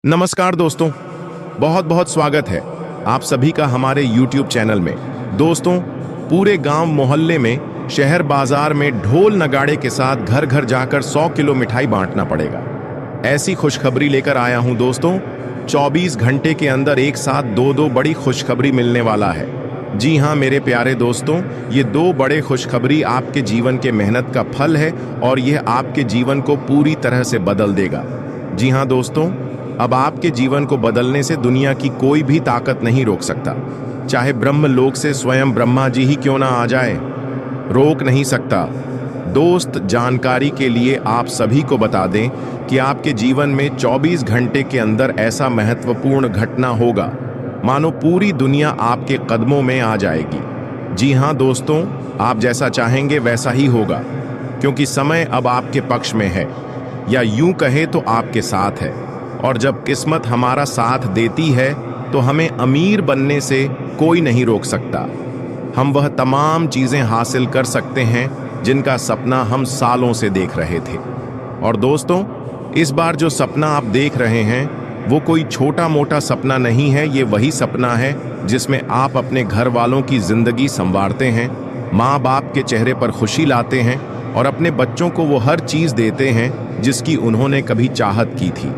नमस्कार दोस्तों, बहुत बहुत स्वागत है आप सभी का हमारे YouTube चैनल में। दोस्तों, पूरे गांव मोहल्ले में, शहर बाजार में ढोल नगाड़े के साथ घर घर जाकर 100 किलो मिठाई बांटना पड़ेगा। ऐसी खुशखबरी लेकर आया हूं दोस्तों। 24 घंटे के अंदर एक साथ दो बड़ी खुशखबरी मिलने वाला है। जी हां मेरे प्यारे दोस्तों, ये दो बड़े खुशखबरी आपके जीवन के मेहनत का फल है और यह आपके जीवन को पूरी तरह से बदल देगा। जी हां दोस्तों, अब आपके जीवन को बदलने से दुनिया की कोई भी ताकत नहीं रोक सकता। चाहे ब्रह्मलोक से स्वयं ब्रह्मा जी ही क्यों ना आ जाए, रोक नहीं सकता। दोस्त, जानकारी के लिए आप सभी को बता दें कि आपके जीवन में 24 घंटे के अंदर ऐसा महत्वपूर्ण घटना होगा मानो पूरी दुनिया आपके कदमों में आ जाएगी। जी हाँ दोस्तों, आप जैसा चाहेंगे वैसा ही होगा, क्योंकि समय अब आपके पक्ष में है, या यूं कहे तो आपके साथ है। और जब किस्मत हमारा साथ देती है तो हमें अमीर बनने से कोई नहीं रोक सकता। हम वह तमाम चीज़ें हासिल कर सकते हैं जिनका सपना हम सालों से देख रहे थे। और दोस्तों, इस बार जो सपना आप देख रहे हैं वो कोई छोटा मोटा सपना नहीं है। ये वही सपना है जिसमें आप अपने घर वालों की जिंदगी संवारते हैं, माँ बाप के चेहरे पर खुशी लाते हैं और अपने बच्चों को वो हर चीज़ देते हैं जिसकी उन्होंने कभी चाहत की थी।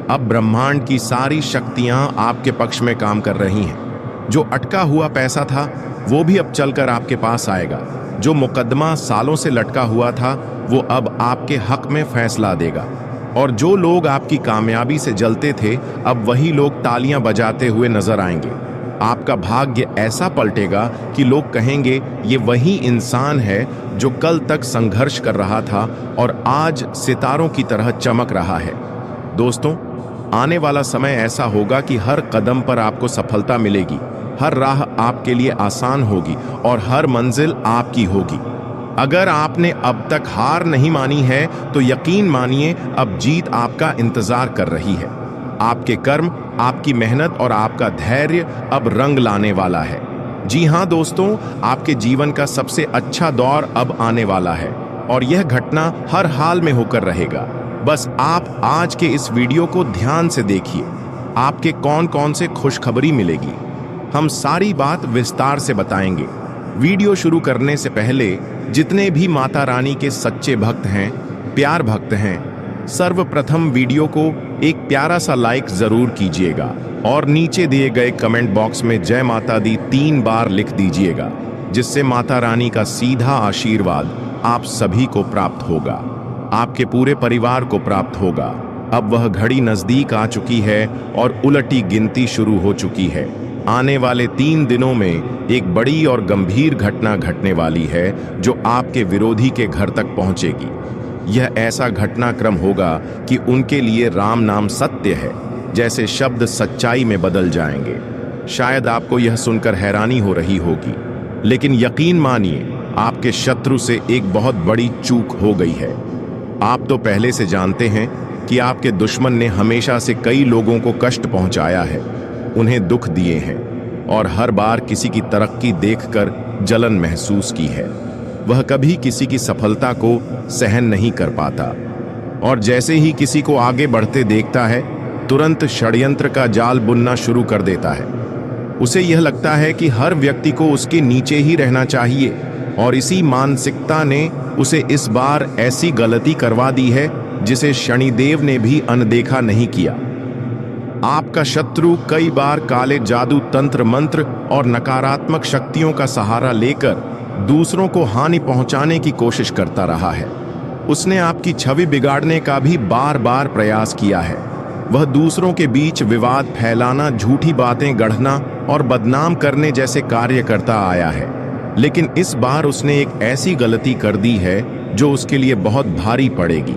अब ब्रह्मांड की सारी शक्तियां आपके पक्ष में काम कर रही हैं। जो अटका हुआ पैसा था वो भी अब चलकर आपके पास आएगा। जो मुकदमा सालों से लटका हुआ था वो अब आपके हक में फैसला देगा। और जो लोग आपकी कामयाबी से जलते थे, अब वही लोग तालियां बजाते हुए नजर आएंगे। आपका भाग्य ऐसा पलटेगा कि लोग कहेंगे ये वही इंसान है जो कल तक संघर्ष कर रहा था और आज सितारों की तरह चमक रहा है। दोस्तों, आने वाला समय ऐसा होगा कि हर कदम पर आपको सफलता मिलेगी, हर राह आपके लिए आसान होगी और हर मंजिल आपकी होगी। अगर आपने अब तक हार नहीं मानी है तो यकीन मानिए अब जीत आपका इंतजार कर रही है। आपके कर्म, आपकी मेहनत और आपका धैर्य अब रंग लाने वाला है। जी हाँ दोस्तों, आपके जीवन का सबसे अच्छा दौर अब आने वाला है और यह घटना हर हाल में होकर रहेगा। बस आप आज के इस वीडियो को ध्यान से देखिए, आपके कौन कौन से खुशखबरी मिलेगी। हम सारी बात विस्तार से बताएंगे। वीडियो शुरू करने से पहले जितने भी माता रानी के सच्चे भक्त हैं, प्यार भक्त हैं, सर्वप्रथम वीडियो को एक प्यारा सा लाइक जरूर कीजिएगा और नीचे दिए गए कमेंट बॉक्स में जय माता दी 3 बार लिख दीजिएगा, जिससे माता रानी का सीधा आशीर्वाद आप सभी को प्राप्त होगा, आपके पूरे परिवार को प्राप्त होगा। अब वह घड़ी नजदीक आ चुकी है और उलटी गिनती शुरू हो चुकी है। आने वाले 3 दिनों में एक बड़ी और गंभीर घटना घटने वाली है जो आपके विरोधी के घर तक पहुंचेगी। यह ऐसा घटनाक्रम होगा कि उनके लिए राम नाम सत्य है जैसे शब्द सच्चाई में बदल जाएंगे। शायद आपको यह सुनकर हैरानी हो रही होगी, लेकिन यकीन मानिए आपके शत्रु से एक बहुत बड़ी चूक हो गई है। आप तो पहले से जानते हैं कि आपके दुश्मन ने हमेशा से कई लोगों को कष्ट पहुंचाया है, उन्हें दुख दिए हैं और हर बार किसी की तरक्की देखकर जलन महसूस की है। वह कभी किसी की सफलता को सहन नहीं कर पाता और जैसे ही किसी को आगे बढ़ते देखता है, तुरंत षड्यंत्र का जाल बुनना शुरू कर देता है। उसे यह लगता है कि हर व्यक्ति को उसके नीचे ही रहना चाहिए और इसी मानसिकता ने उसे इस बार ऐसी गलती करवा दी है जिसे शनिदेव ने भी अनदेखा नहीं किया। आपका शत्रु कई बार काले जादू, तंत्र मंत्र और नकारात्मक शक्तियों का सहारा लेकर दूसरों को हानि पहुंचाने की कोशिश करता रहा है। उसने आपकी छवि बिगाड़ने का भी बार बार प्रयास किया है। वह दूसरों के बीच विवाद फैलाना, झूठी बातें गढ़ना और बदनाम करने जैसे कार्य करता आया है। लेकिन इस बार उसने एक ऐसी गलती कर दी है जो उसके लिए बहुत भारी पड़ेगी।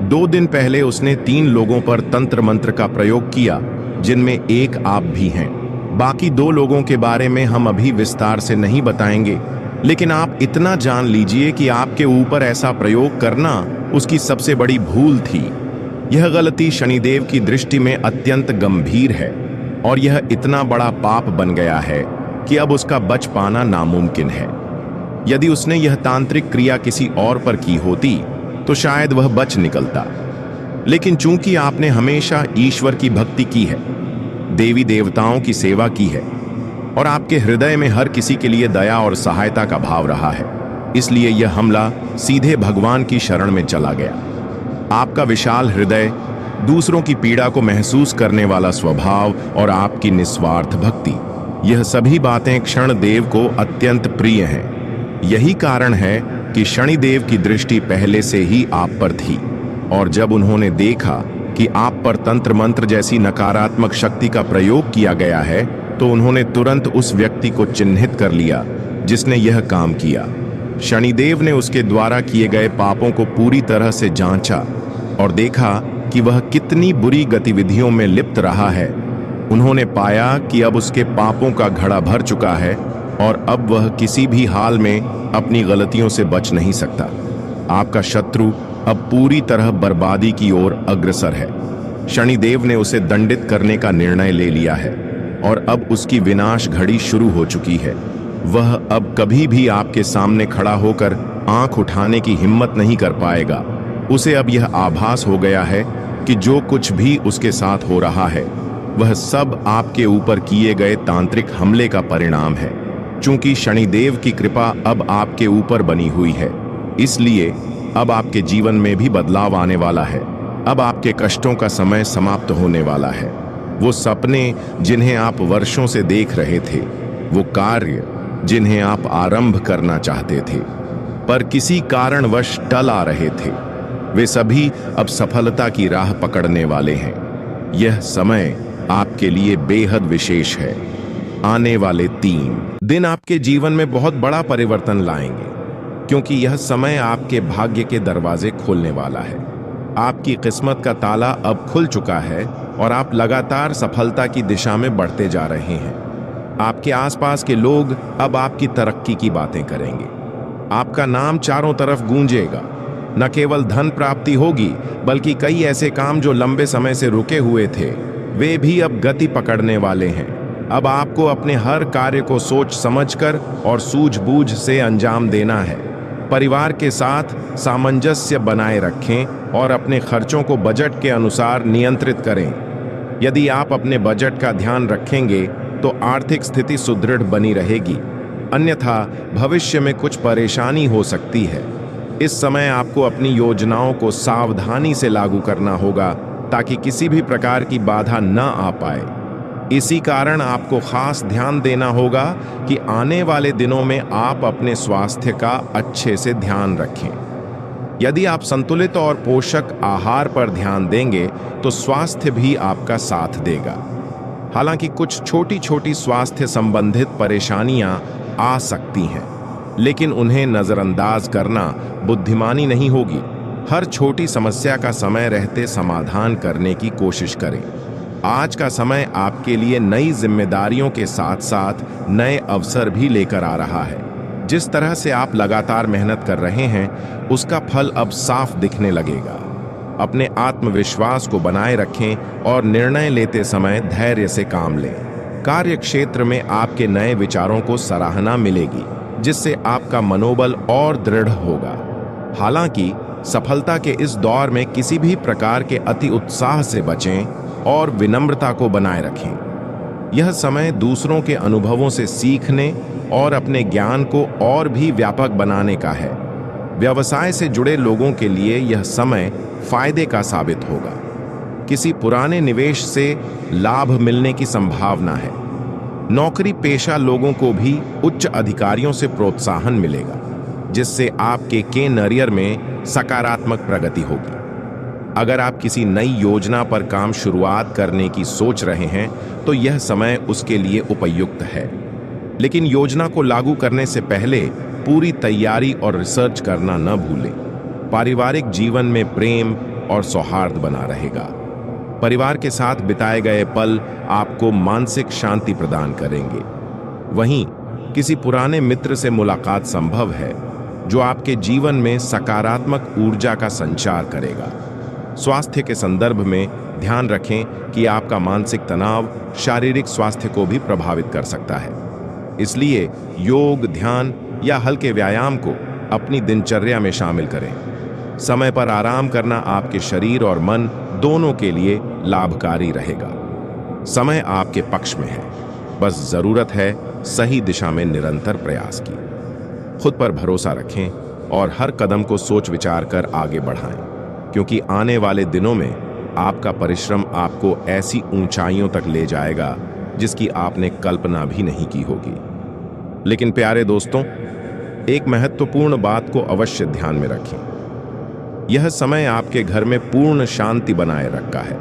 2 दिन पहले उसने 3 लोगों पर तंत्र मंत्र का प्रयोग किया, जिनमें एक आप भी हैं। बाकी 2 लोगों के बारे में हम अभी विस्तार से नहीं बताएंगे, लेकिन आप इतना जान लीजिए कि आपके ऊपर ऐसा प्रयोग करना उसकी सबसे बड़ी भूल थी। यह गलती शनिदेव की दृष्टि में अत्यंत गंभीर है और यह इतना बड़ा पाप बन गया है कि अब उसका बच पाना नामुमकिन है। यदि उसने यह तांत्रिक क्रिया किसी और पर की होती तो शायद वह बच निकलता, लेकिन चूंकि आपने हमेशा ईश्वर की भक्ति की है, देवी देवताओं की सेवा की है और आपके हृदय में हर किसी के लिए दया और सहायता का भाव रहा है, इसलिए यह हमला सीधे भगवान की शरण में चला गया। आपका विशाल हृदय, दूसरों की पीड़ा को महसूस करने वाला स्वभाव और आपकी निस्वार्थ भक्ति, यह सभी बातें क्षणदेव को अत्यंत प्रिय हैं। यही कारण है कि शनिदेव की दृष्टि पहले से ही आप पर थी और जब उन्होंने देखा कि आप पर तंत्र मंत्र जैसी नकारात्मक शक्ति का प्रयोग किया गया है, तो उन्होंने तुरंत उस व्यक्ति को चिन्हित कर लिया जिसने यह काम किया। शनिदेव ने उसके द्वारा किए गए पापों को पूरी तरह से जांचा और देखा कि वह कितनी बुरी गतिविधियों में लिप्त रहा है। उन्होंने पाया कि अब उसके पापों का घड़ा भर चुका है और अब वह किसी भी हाल में अपनी गलतियों से बच नहीं सकता। आपका शत्रु अब पूरी तरह बर्बादी की ओर अग्रसर है। शनिदेव ने उसे दंडित करने का निर्णय ले लिया है और अब उसकी विनाश घड़ी शुरू हो चुकी है। वह अब कभी भी आपके सामने खड़ा होकर आंख उठाने की हिम्मत नहीं कर पाएगा। उसे अब यह आभास हो गया है कि जो कुछ भी उसके साथ हो रहा है वह सब आपके ऊपर किए गए तांत्रिक हमले का परिणाम है। चूंकि शनिदेव की कृपा अब आपके ऊपर बनी हुई है, इसलिए अब आपके जीवन में भी बदलाव आने वाला है। अब आपके कष्टों का समय समाप्त होने वाला है। वो सपने जिन्हें आप वर्षों से देख रहे थे, वो कार्य जिन्हें आप आरंभ करना चाहते थे पर किसी कारणवश टल आ रहे थे, वे सभी अब सफलता की राह पकड़ने वाले हैं। यह समय आपके लिए बेहद विशेष है। आने वाले 3 दिन आपके जीवन में बहुत बड़ा परिवर्तन लाएंगे, क्योंकि यह समय आपके भाग्य के दरवाजे खोलने वाला है। आपकी किस्मत का ताला अब खुल चुका है और आप लगातार सफलता की दिशा में बढ़ते जा रहे हैं। आपके आसपास के लोग अब आपकी तरक्की की बातें करेंगे। आपका नाम चारों तरफ गूंजेगा। न केवल धन प्राप्ति होगी, बल्कि कई ऐसे काम जो लंबे समय से रुके हुए थे, वे भी अब गति पकड़ने वाले हैं। अब आपको अपने हर कार्य को सोच समझकर और सूझबूझ से अंजाम देना है। परिवार के साथ सामंजस्य बनाए रखें और अपने खर्चों को बजट के अनुसार नियंत्रित करें। यदि आप अपने बजट का ध्यान रखेंगे तो आर्थिक स्थिति सुदृढ़ बनी रहेगी, अन्यथा भविष्य में कुछ परेशानी हो सकती है। इस समय आपको अपनी योजनाओं को सावधानी से लागू करना होगा ताकि किसी भी प्रकार की बाधा न आ पाए। इसी कारण आपको खास ध्यान देना होगा कि आने वाले दिनों में आप अपने स्वास्थ्य का अच्छे से ध्यान रखें। यदि आप संतुलित और पोषक आहार पर ध्यान देंगे तो स्वास्थ्य भी आपका साथ देगा। हालांकि कुछ छोटी छोटी स्वास्थ्य संबंधित परेशानियां आ सकती हैं, लेकिन उन्हें नजरअंदाज करना बुद्धिमानी नहीं होगी। हर छोटी समस्या का समय रहते समाधान करने की कोशिश करें। आज का समय आपके लिए नई जिम्मेदारियों के साथ साथ नए अवसर भी लेकर आ रहा है। जिस तरह से आप लगातार मेहनत कर रहे हैं, उसका फल अब साफ दिखने लगेगा। अपने आत्मविश्वास को बनाए रखें और निर्णय लेते समय धैर्य से काम लें। कार्य क्षेत्र में आपके नए विचारों को सराहना मिलेगी, जिससे आपका मनोबल और दृढ़ होगा। हालांकि सफलता के इस दौर में किसी भी प्रकार के अति उत्साह से बचें और विनम्रता को बनाए रखें। यह समय दूसरों के अनुभवों से सीखने और अपने ज्ञान को और भी व्यापक बनाने का है। व्यवसाय से जुड़े लोगों के लिए यह समय फायदे का साबित होगा। किसी पुराने निवेश से लाभ मिलने की संभावना है। नौकरी पेशा लोगों को भी उच्च अधिकारियों से प्रोत्साहन मिलेगा, जिससे आपके कैरियर में सकारात्मक प्रगति होगी। अगर आप किसी नई योजना पर काम शुरुआत करने की सोच रहे हैं तो यह समय उसके लिए उपयुक्त है, लेकिन योजना को लागू करने से पहले पूरी तैयारी और रिसर्च करना न भूलें। पारिवारिक जीवन में प्रेम और सौहार्द बना रहेगा। परिवार के साथ बिताए गए पल आपको मानसिक शांति प्रदान करेंगे। वहीं किसी पुराने मित्र से मुलाकात संभव है, जो आपके जीवन में सकारात्मक ऊर्जा का संचार करेगा। स्वास्थ्य के संदर्भ में ध्यान रखें कि आपका मानसिक तनाव शारीरिक स्वास्थ्य को भी प्रभावित कर सकता है। इसलिए योग, ध्यान या हल्के व्यायाम को अपनी दिनचर्या में शामिल करें। समय पर आराम करना आपके शरीर और मन दोनों के लिए लाभकारी रहेगा। समय आपके पक्ष में है, बस जरूरत है सही दिशा में निरंतर प्रयास की। खुद पर भरोसा रखें और हर कदम को सोच विचार कर आगे बढ़ाएं, क्योंकि आने वाले दिनों में आपका परिश्रम आपको ऐसी ऊंचाइयों तक ले जाएगा जिसकी आपने कल्पना भी नहीं की होगी। लेकिन प्यारे दोस्तों, एक महत्वपूर्ण बात को अवश्य ध्यान में रखें। यह समय आपके घर में पूर्ण शांति बनाए रखा है।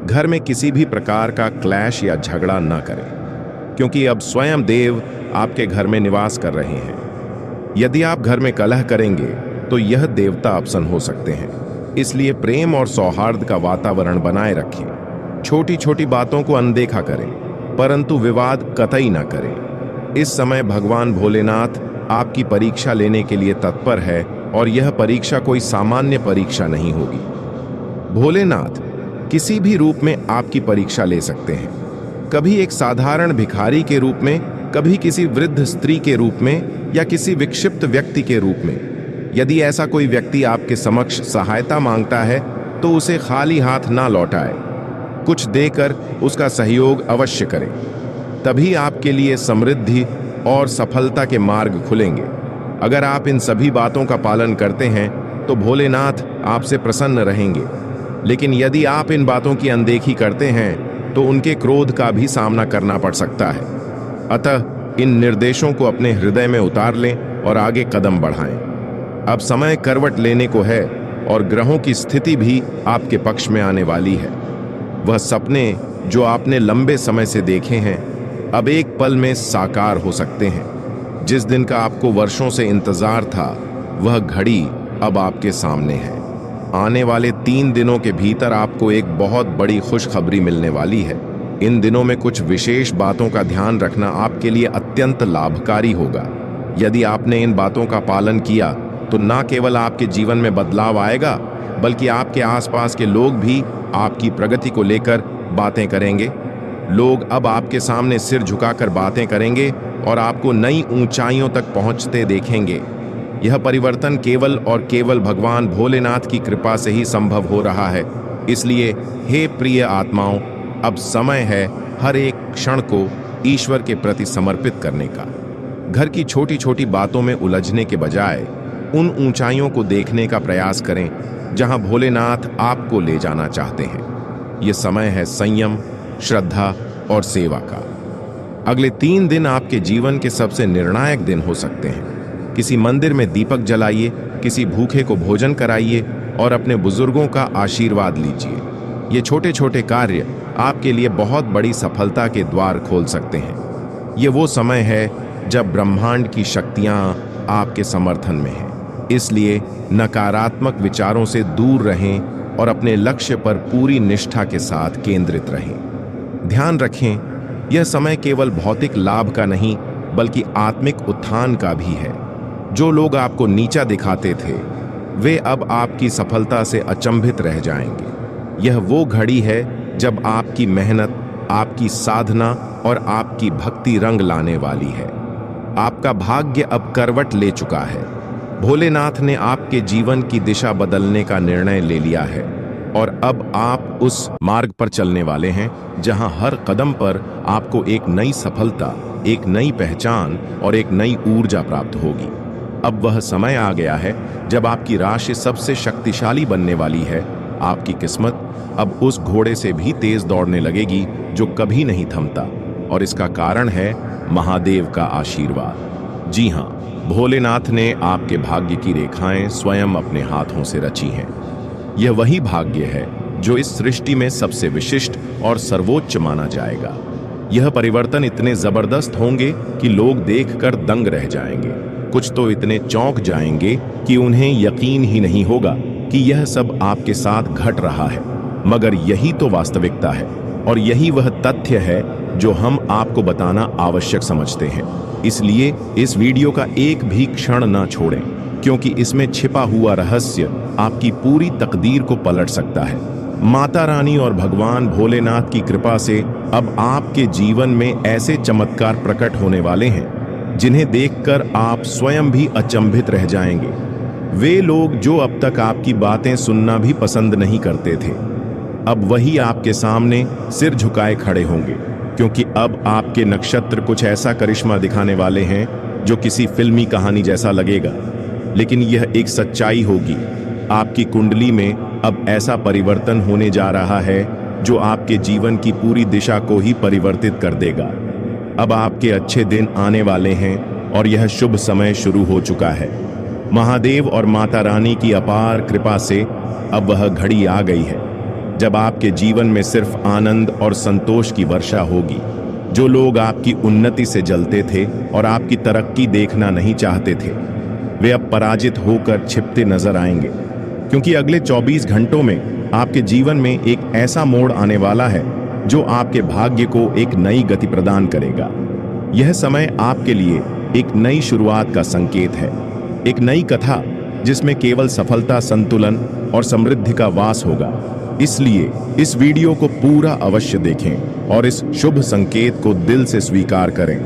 घर में किसी भी प्रकार का क्लैश या झगड़ा न करें, क्योंकि अब स्वयं देव आपके घर में निवास कर रहे हैं। यदि आप घर में कलह करेंगे तो यह देवता अपसन हो सकते हैं। इसलिए प्रेम और सौहार्द का वातावरण बनाए रखें। छोटी छोटी बातों को अनदेखा करें, परंतु विवाद कतई न करें। इस समय भगवान भोलेनाथ आपकी परीक्षा लेने के लिए तत्पर है, और यह परीक्षा कोई सामान्य परीक्षा नहीं होगी। भोलेनाथ किसी भी रूप में आपकी परीक्षा ले सकते हैं, कभी एक साधारण भिखारी के रूप में, कभी किसी वृद्ध स्त्री के रूप में, या किसी विक्षिप्त व्यक्ति के रूप में। यदि ऐसा कोई व्यक्ति आपके समक्ष सहायता मांगता है तो उसे खाली हाथ ना लौटाए, कुछ देकर उसका सहयोग अवश्य करें। तभी आपके लिए समृद्धि और सफलता के मार्ग खुलेंगे। अगर आप इन सभी बातों का पालन करते हैं तो भोलेनाथ आपसे प्रसन्न रहेंगे। लेकिन यदि आप इन बातों की अनदेखी करते हैं तो उनके क्रोध का भी सामना करना पड़ सकता है। अतः इन निर्देशों को अपने हृदय में उतार लें और आगे कदम बढ़ाएं। अब समय करवट लेने को है और ग्रहों की स्थिति भी आपके पक्ष में आने वाली है। वह सपने जो आपने लंबे समय से देखे हैं अब एक पल में साकार हो सकते हैं। जिस दिन का आपको वर्षों से इंतजार था, वह घड़ी अब आपके सामने है। आने वाले 3 दिनों के भीतर आपको एक बहुत बड़ी खुशखबरी मिलने वाली है। इन दिनों में कुछ विशेष बातों का ध्यान रखना आपके लिए अत्यंत लाभकारी होगा। यदि आपने इन बातों का पालन किया तो न केवल आपके जीवन में बदलाव आएगा, बल्कि आपके आसपास के लोग भी आपकी प्रगति को लेकर बातें करेंगे। लोग अब आपके सामने सिर झुकाकर बातें करेंगे और आपको नई ऊंचाइयों तक पहुंचते देखेंगे। यह परिवर्तन केवल और केवल भगवान भोलेनाथ की कृपा से ही संभव हो रहा है। इसलिए हे प्रिय आत्माओं, अब समय है हर एक क्षण को ईश्वर के प्रति समर्पित करने का। घर की छोटी छोटी बातों में उलझने के बजाय उन ऊंचाइयों को देखने का प्रयास करें जहां भोलेनाथ आपको ले जाना चाहते हैं। यह समय है संयम, श्रद्धा और सेवा का। अगले 3 दिन आपके जीवन के सबसे निर्णायक दिन हो सकते हैं। किसी मंदिर में दीपक जलाइए, किसी भूखे को भोजन कराइए और अपने बुजुर्गों का आशीर्वाद लीजिए। ये छोटे छोटे कार्य आपके लिए बहुत बड़ी सफलता के द्वार खोल सकते हैं। ये वो समय है जब ब्रह्मांड की शक्तियां आपके समर्थन में हैं। इसलिए नकारात्मक विचारों से दूर रहें और अपने लक्ष्य पर पूरी निष्ठा के साथ केंद्रित रहें। ध्यान रखें, यह समय केवल भौतिक लाभ का नहीं बल्कि आत्मिक उत्थान का भी है। जो लोग आपको नीचा दिखाते थे वे अब आपकी सफलता से अचंभित रह जाएंगे। यह वो घड़ी है जब आपकी मेहनत, आपकी साधना और आपकी भक्ति रंग लाने वाली है। आपका भाग्य अब करवट ले चुका है। भोलेनाथ ने आपके जीवन की दिशा बदलने का निर्णय ले लिया है और अब आप उस मार्ग पर चलने वाले हैं जहां हर कदम पर आपको एक नई सफलता, एक नई पहचान और एक नई ऊर्जा प्राप्त होगी। अब वह समय आ गया है जब आपकी राशि सबसे शक्तिशाली बनने वाली है। आपकी किस्मत अब उस घोड़े से भी तेज दौड़ने लगेगी जो कभी नहीं थमता, और इसका कारण है महादेव का आशीर्वाद। जी हाँ, भोलेनाथ ने आपके भाग्य की रेखाएं स्वयं अपने हाथों से रची हैं। यह वही भाग्य है जो इस सृष्टि में सबसे विशिष्ट और सर्वोच्च माना जाएगा। यह परिवर्तन इतने जबरदस्त होंगे कि लोग देखकर दंग रह जाएंगे। कुछ तो इतने चौंक जाएंगे कि उन्हें यकीन ही नहीं होगा कि यह सब आपके साथ घट रहा है। मगर यही तो वास्तविकता है और यही वह तथ्य है जो हम आपको बताना आवश्यक समझते हैं। इसलिए इस वीडियो का एक भी क्षण ना छोड़ें, क्योंकि इसमें छिपा हुआ रहस्य आपकी पूरी तकदीर को पलट सकता है। माता रानी और भगवान भोलेनाथ की कृपा से अब आपके जीवन में ऐसे चमत्कार प्रकट होने वाले हैं जिन्हें देखकर आप स्वयं भी अचंभित रह जाएंगे। वे लोग जो अब तक आपकी बातें सुनना भी पसंद नहीं करते थे, अब वही आपके सामने सिर झुकाए खड़े होंगे, क्योंकि अब आपके नक्षत्र कुछ ऐसा करिश्मा दिखाने वाले हैं जो किसी फिल्मी कहानी जैसा लगेगा, लेकिन यह एक सच्चाई होगी। आपकी कुंडली में अब ऐसा परिवर्तन होने जा रहा है जो आपके जीवन की पूरी दिशा को ही परिवर्तित कर देगा। अब आपके अच्छे दिन आने वाले हैं और यह शुभ समय शुरू हो चुका है। महादेव और माता रानी की अपार कृपा से अब वह घड़ी आ गई है जब आपके जीवन में सिर्फ आनंद और संतोष की वर्षा होगी। जो लोग आपकी उन्नति से जलते थे और आपकी तरक्की देखना नहीं चाहते थे, वे अब पराजित होकर छिपते नजर आएंगे, क्योंकि अगले 24 घंटों में आपके जीवन में एक ऐसा मोड़ आने वाला है जो आपके भाग्य को एक नई गति प्रदान करेगा। यह समय आपके लिए एक नई शुरुआत का संकेत है, एक नई कथा जिसमें केवल सफलता, संतुलन और समृद्धि का वास होगा। इसलिए इस वीडियो को पूरा अवश्य देखें और इस शुभ संकेत को दिल से स्वीकार करें।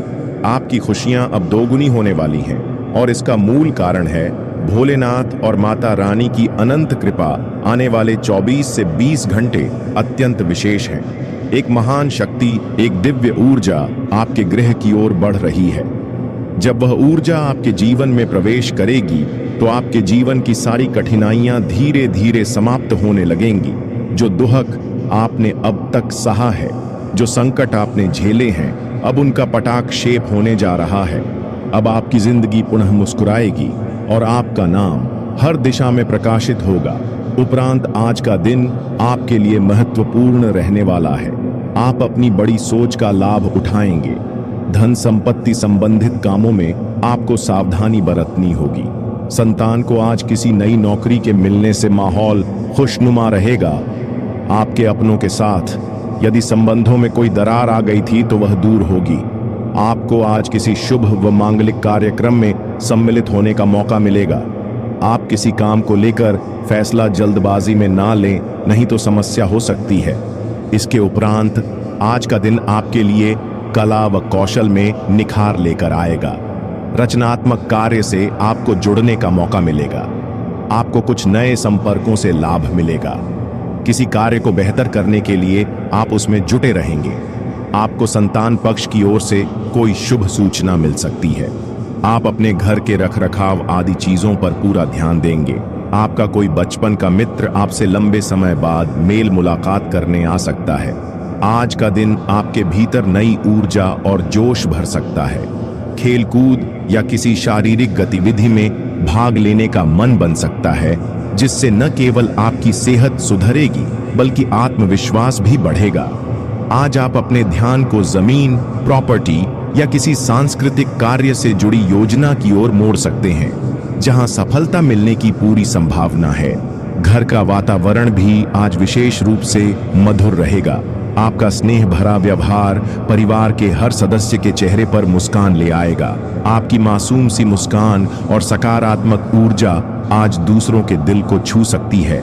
आपकी खुशियां अब दोगुनी होने वाली हैं और इसका मूल कारण है भोलेनाथ और माता रानी की अनंत कृपा। आने वाले 24 से 20 घंटे अत्यंत विशेष हैं। एक महान शक्ति, एक दिव्य ऊर्जा आपके गृह की ओर बढ़ रही है। जब वह ऊर्जा आपके जीवन में प्रवेश करेगी तो आपके जीवन की सारी कठिनाइयां धीरे धीरे समाप्त होने लगेंगी। जो दुहक आपने अब तक सहा है, जो संकट आपने झेले हैं, अब उनका पटाक्षेप होने जा रहा है। अब आपकी जिंदगी पुनः मुस्कुराएगी और आपका नाम हर दिशा में प्रकाशित होगा। उपरांत आज का दिन आपके लिए महत्वपूर्ण रहने वाला है। आप अपनी बड़ी सोच का लाभ उठाएंगे। धन संपत्ति संबंधित कामों में आपको सावधानी बरतनी होगी। संतान को आज किसी नई नौकरी के मिलने से माहौल खुशनुमा रहेगा। आपके अपनों के साथ यदि संबंधों में कोई दरार आ गई थी तो वह दूर होगी। आपको आज किसी शुभ व मांगलिक कार्यक्रम में सम्मिलित होने का मौका मिलेगा। आप किसी काम को लेकर फैसला जल्दबाजी में ना लें, नहीं तो समस्या हो सकती है। इसके उपरांत आज का दिन आपके लिए कला व कौशल में निखार लेकर आएगा। रचनात्मक कार्य से आपको जुड़ने का मौका मिलेगा। आपको कुछ नए संपर्कों से लाभ मिलेगा। किसी कार्य को बेहतर करने के लिए आप उसमें जुटे रहेंगे। आपको संतान पक्ष की ओर से कोई शुभ सूचना मिल सकती है। आप अपने घर के रखरखाव आदि चीजों पर पूरा ध्यान देंगे। आपका कोई बचपन का मित्र आपसे लंबे समय बाद मेल मुलाकात करने आ सकता है। आज का दिन आपके भीतर नई ऊर्जा और जोश भर सकता है। खेलकूद या किसी शारीरिक गतिविधि में भाग लेने का मन बन सकता है, जिससे न केवल आपकी सेहत सुधरेगी बल्कि आत्मविश्वास भी बढ़ेगा। आज आप अपने ध्यान को जमीन, प्रॉपर्टी या किसी सांस्कृतिक कार्य से जुड़ी योजना की ओर मोड़ सकते हैं, जहां सफलता मिलने की पूरी संभावना है। घर का वातावरण भी आज विशेष रूप से मधुर रहेगा। आपका स्नेह भरा व्यवहार परिवार के हर सदस्य के चेहरे पर मुस्कान ले आएगा। आपकी मासूम सी मुस्कान और सकारात्मक ऊर्जा आज दूसरों के दिल को छू सकती है।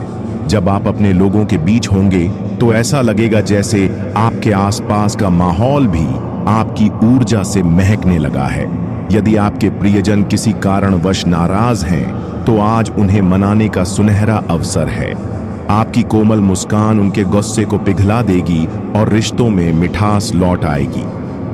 जब आप अपने लोगों के बीच होंगे तो ऐसा लगेगा जैसे आपके आसपास का माहौल भी आपकी ऊर्जा से महकने लगा है। यदि आपके प्रियजन किसी कारणवश नाराज हैं, तो आज उन्हें मनाने का सुनहरा अवसर है। आपकी कोमल मुस्कान उनके गुस्से को पिघला देगी और रिश्तों में मिठास लौट आएगी।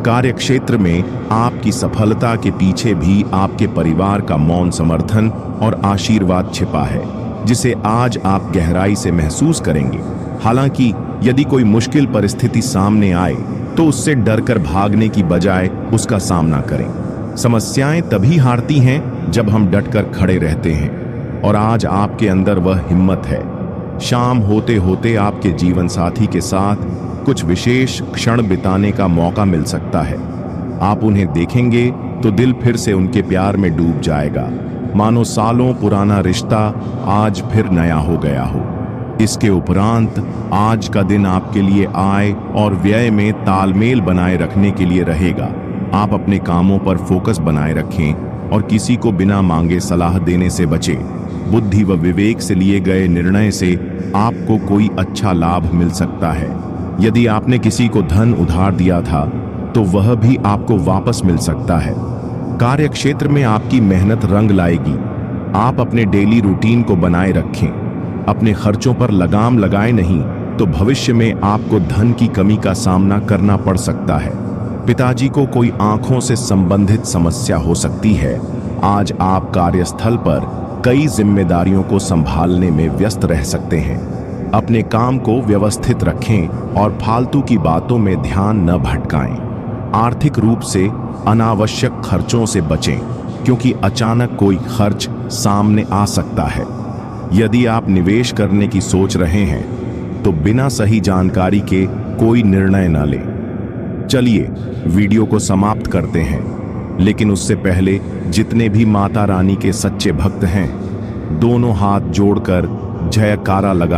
कार्यक्षेत्र में आपकी सफलता के पीछे भी आपके परिवार का मौन समर्थन और आशीर्वाद छिपा है, जिसे आज आप गहराई से महसूस करेंगे। हालांकि यदि कोई मुश्किल परिस्थिति सामने आए तो उससे डरकर भागने की बजाय उसका सामना करें। समस्याएं तभी हारती हैं जब हम डटकर खड़े रहते हैं, और आज आपके अंदर वह हिम्मत है। शाम होते होते आपके जीवन साथी के साथ कुछ विशेष क्षण बिताने का मौका मिल सकता है। आप उन्हें देखेंगे तो दिल फिर से उनके प्यार में डूब जाएगा, मानो सालों पुराना रिश्ता आज फिर नया हो गया हो। इसके उपरांत आज का दिन आपके लिए आय और व्यय में तालमेल बनाए रखने के लिए रहेगा। आप अपने कामों पर फोकस बनाए रखें और किसी को बिना मांगे सलाह देने से बचें। बुद्धि व विवेक से लिए गए निर्णय से आपको कोई अच्छा लाभ मिल सकता है। यदि आपने किसी को धन उधार दिया था तो वह भी आपको वापस मिल सकता है। कार्यक्षेत्र में आपकी मेहनत रंग लाएगी। आप अपने डेली रूटीन को बनाए रखें। अपने खर्चों पर लगाम लगाए नहीं, तो भविष्य में आपको धन की कमी का सामना करना पड़ सकता है। पिताजी को कोई आंखों से संबंधित समस्या हो सकती है। आज आप कार्यस्थल पर कई जिम्मेदारियों को संभालने में व्यस्त रह सकते हैं। अपने काम को व्यवस्थित रखें और फालतू की बातों में ध्यान न भटकाएं। आर्थिक रूप से अनावश्यक खर्चों से बचें, क्योंकि अचानक कोई खर्च सामने आ सकता है। यदि आप निवेश करने की सोच रहे हैं तो बिना सही जानकारी के कोई निर्णय न लें। चलिए वीडियो को समाप्त करते हैं, लेकिन उससे पहले जितने भी माता रानी के सच्चे भक्त हैं, दोनों हाथ जोड़कर जयकारा लगा